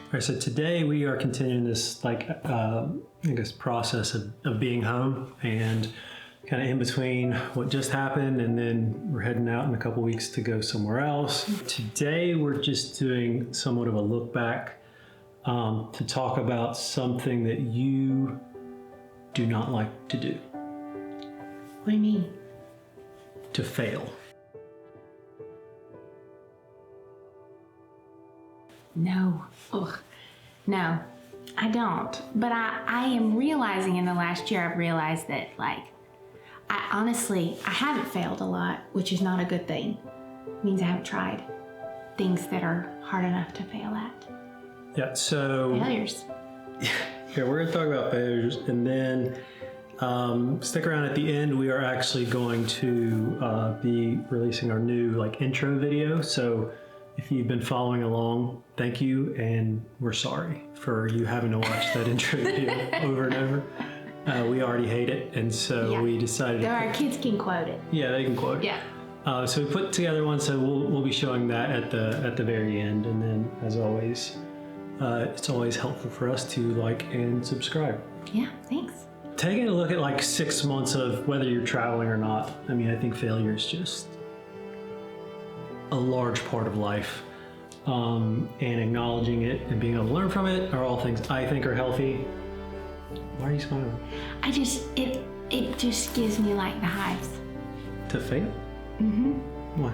All right, so today we are continuing this process of being home and kind of in between what just happened, and then we're heading out in a couple weeks to go somewhere else. Today we're just doing somewhat of a look back to talk about something that you do not like to do. What do you mean? To fail. No. Ugh. No, I don't. But I am realizing in the last year, I've realized that I haven't failed a lot, which is not a good thing. It means I haven't tried things that are hard enough to fail at. Yeah, so... Failures. Yeah, we're going to talk about failures, and then stick around at the end. We are actually going to be releasing our new intro video. So if you've been following along, thank you, and we're sorry for you having to watch that intro video over and over. We already hate it, and so we decided. Our kids can quote it. Yeah, they can quote it. Yeah. So we put together one, so we'll be showing that at the very end, and then as always, it's always helpful for us to like and subscribe. Yeah, thanks. Taking a look at 6 months of whether you're traveling or not, I mean, I think failure is just a large part of life, and acknowledging it and being able to learn from it are all things I think are healthy. Why are you smiling? It just gives me the hives. To fail? Mm-hmm. Why?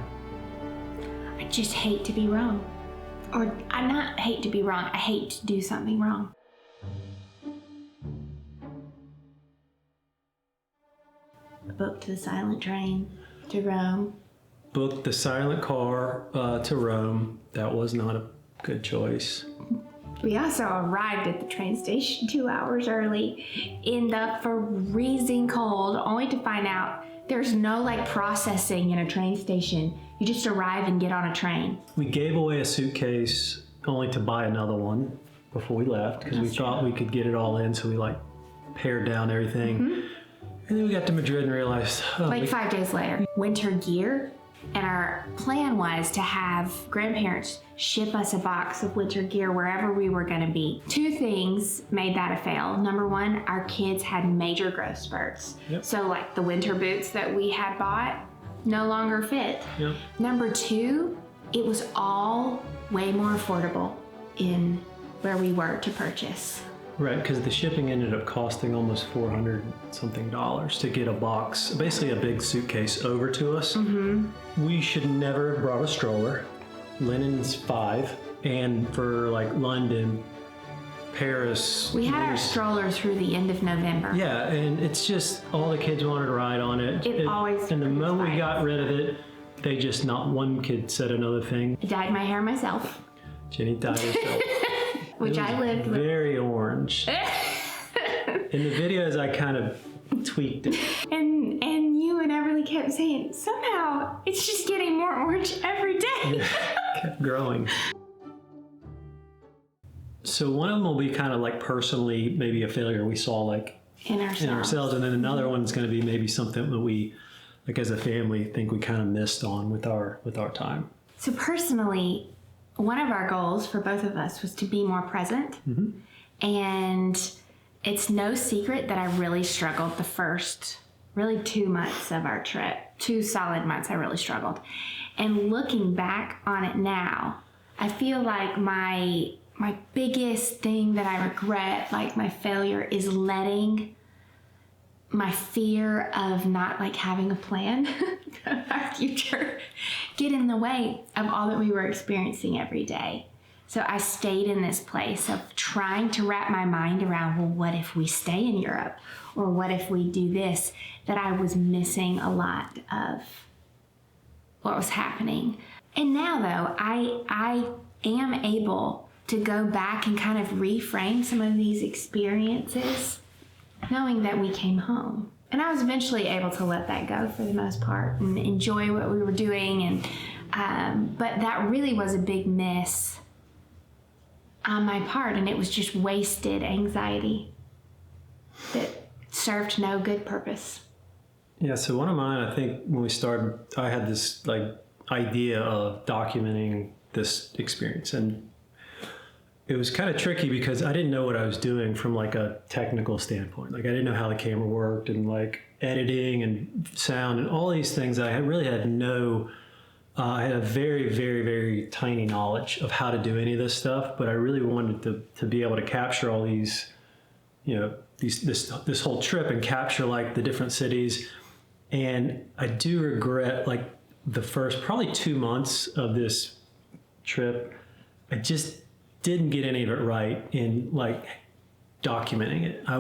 I just hate to be wrong. Or I not hate to be wrong, I hate to do something wrong. Booked the silent train to Rome. Booked the silent car to Rome. That was not a good choice. We also arrived at the train station 2 hours early in the freezing cold, only to find out there's no processing in a train station. You just arrive and get on a train. We gave away a suitcase only to buy another one before we left because we thought we could get it all in, so we pared down everything. Mm-hmm. And then we got to Madrid and realized... 5 days later. Winter gear. And our plan was to have grandparents ship us a box of winter gear wherever we were going to be. 2 things made that a fail. Number 1, our kids had major growth spurts. Yep. So the winter boots that we had bought no longer fit. Yep. Number 2, it was all way more affordable in where we were to purchase. Right, because the shipping ended up costing almost $400 something to get a box, basically a big suitcase, over to us. Mm-hmm. We should never have brought a stroller. Lennon's 5, and for London, Paris. We had our stroller through the end of November. Yeah, and it's just all the kids wanted to ride on it. It always. And the moment we got rid of it, they just not one kid said another thing. I dyed my hair myself. Jenny dyed herself. Which I lived with. Very orange. In the videos, I kind of tweaked it. And you and Everly kept saying, somehow it's just getting more orange every day. Kept growing. So one of them will be kind of personally maybe a failure we saw in ourselves, and then another one's going to be maybe something that we as a family think we kind of missed on with our time. So personally, one of our goals for both of us was to be more present. Mm-hmm. And it's no secret that I really struggled the first 2 months of our trip. 2 solid months I really struggled. And looking back on it now, I feel like my biggest thing that I regret, my failure, is letting my fear of not having a plan of our future get in the way of all that we were experiencing every day. So I stayed in this place of trying to wrap my mind around, well, what if we stay in Europe? Or what if we do this? That I was missing a lot of what was happening. And now though, I am able to go back and kind of reframe some of these experiences, knowing that we came home. And I was eventually able to let that go for the most part and enjoy what we were doing. And but that really was a big miss on my part, and it was just wasted anxiety that served no good purpose. Yeah, so one of mine, I think when we started, I had this idea of documenting this experience, and it was kind of tricky because I didn't know what I was doing from like a technical standpoint. Like I didn't know how the camera worked and like editing and sound and all these things. I really had no, I had a very, very, very tiny knowledge of how to do any of this stuff, but I really wanted to be able to capture all these, you know, this whole trip and capture like the different cities. And I do regret like the first probably 2 months of this trip, I just didn't get any of it right in like documenting it. I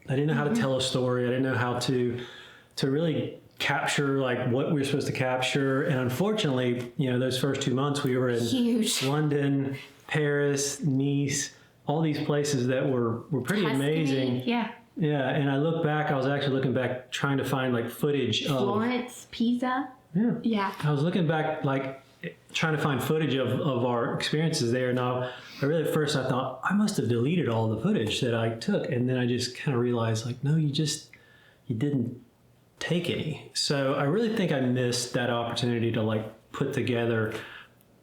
didn't know how to tell a story. I didn't know how to really capture like what we were supposed to capture. And unfortunately, you know, those first 2 months we were in London, Paris, Nice, all these places that were pretty amazing. Yeah. Yeah. And I look back, I was actually looking back trying to find like footage of Florence, Pisa. Yeah. Yeah. I was looking back like trying to find footage of our experiences there. Now, I thought I must have deleted all the footage that I took. And then I just kind of realized like, no, you didn't take any. So I really think I missed that opportunity to like put together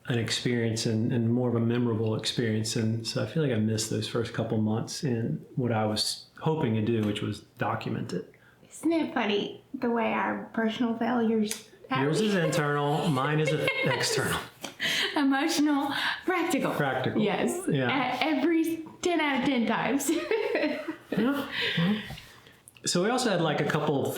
an experience and more of a memorable experience. And so I feel like I missed those first couple months in what I was hoping to do, which was document it. Isn't it funny the way our personal failures... Yours is internal, mine is external. Emotional, practical. Practical. Yes. Yeah. Every 10 out of 10 times. Yeah. So we also had like a couple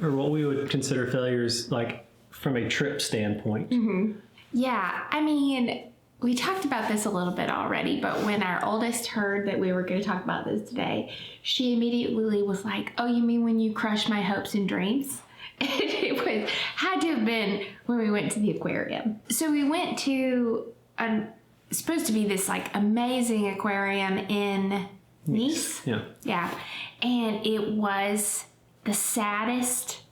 or what we would consider failures, like from a trip standpoint. Mm-hmm. Yeah. I mean, we talked about this a little bit already, but when our oldest heard that we were going to talk about this today, she immediately was like, oh, you mean when you crushed my hopes and dreams? It had to have been when we went to the aquarium. So we went to supposed to be this like amazing aquarium in Nice. Yeah. Yeah. And it was the saddest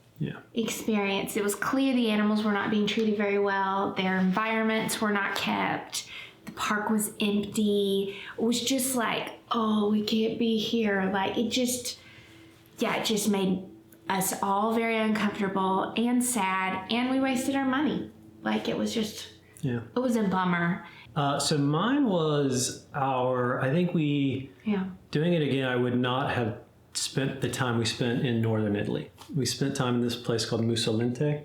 experience. It was clear the animals were not being treated very well. Their environments were not kept. The park was empty. It was just like, oh, we can't be here. Like it just made us all very uncomfortable and sad, and we wasted our money. Like it was just, it was a bummer. So mine was doing it again, I would not have spent the time we spent in northern Italy. We spent time in this place called Mussolente.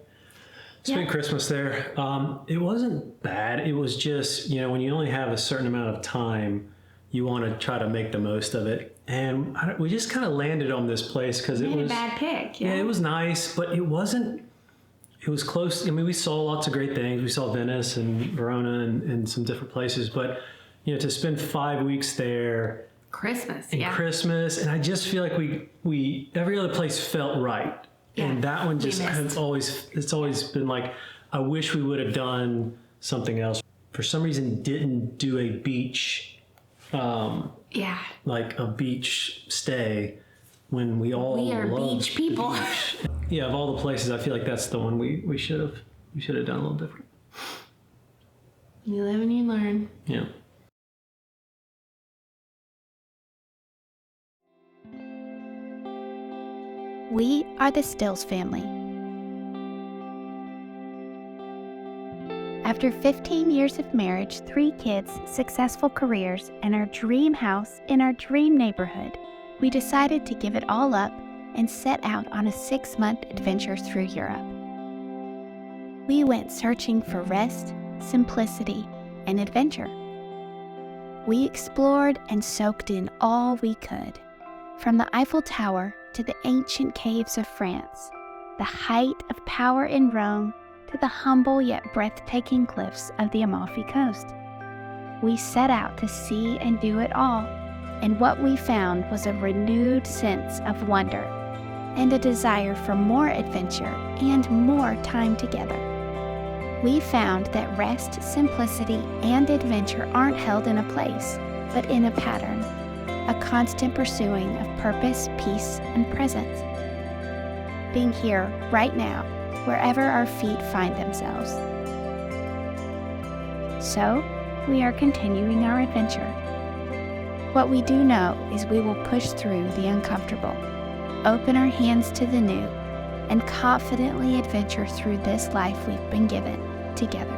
Spent Christmas there. It wasn't bad. It was just, you know, when you only have a certain amount of time, you want to try to make the most of it. And we just kind of landed on this place because it was a bad pick. Yeah, it was nice, but it wasn't. It was close. I mean, we saw lots of great things. We saw Venice and Verona and some different places. But you know, to spend 5 weeks there, Christmas, and I just feel like we every other place felt right, and that one just it's always been like, I wish we would have done something else. For some reason, didn't do a beach. Like a beach stay when we are beach people. Beach. Yeah, of all the places, I feel like that's the one we should have done a little different. You live and you learn. Yeah. We are the Stills family. After 15 years of marriage, 3 kids, successful careers, and our dream house in our dream neighborhood, we decided to give it all up and set out on a 6-month adventure through Europe. We went searching for rest, simplicity, and adventure. We explored and soaked in all we could, from the Eiffel Tower to the ancient caves of France, the height of power in Rome, to the humble yet breathtaking cliffs of the Amalfi Coast. We set out to see and do it all, and what we found was a renewed sense of wonder and a desire for more adventure and more time together. We found that rest, simplicity, and adventure aren't held in a place, but in a pattern, a constant pursuing of purpose, peace, and presence. Being here, right now, wherever our feet find themselves. So, we are continuing our adventure. What we do know is we will push through the uncomfortable, open our hands to the new, and confidently adventure through this life we've been given together.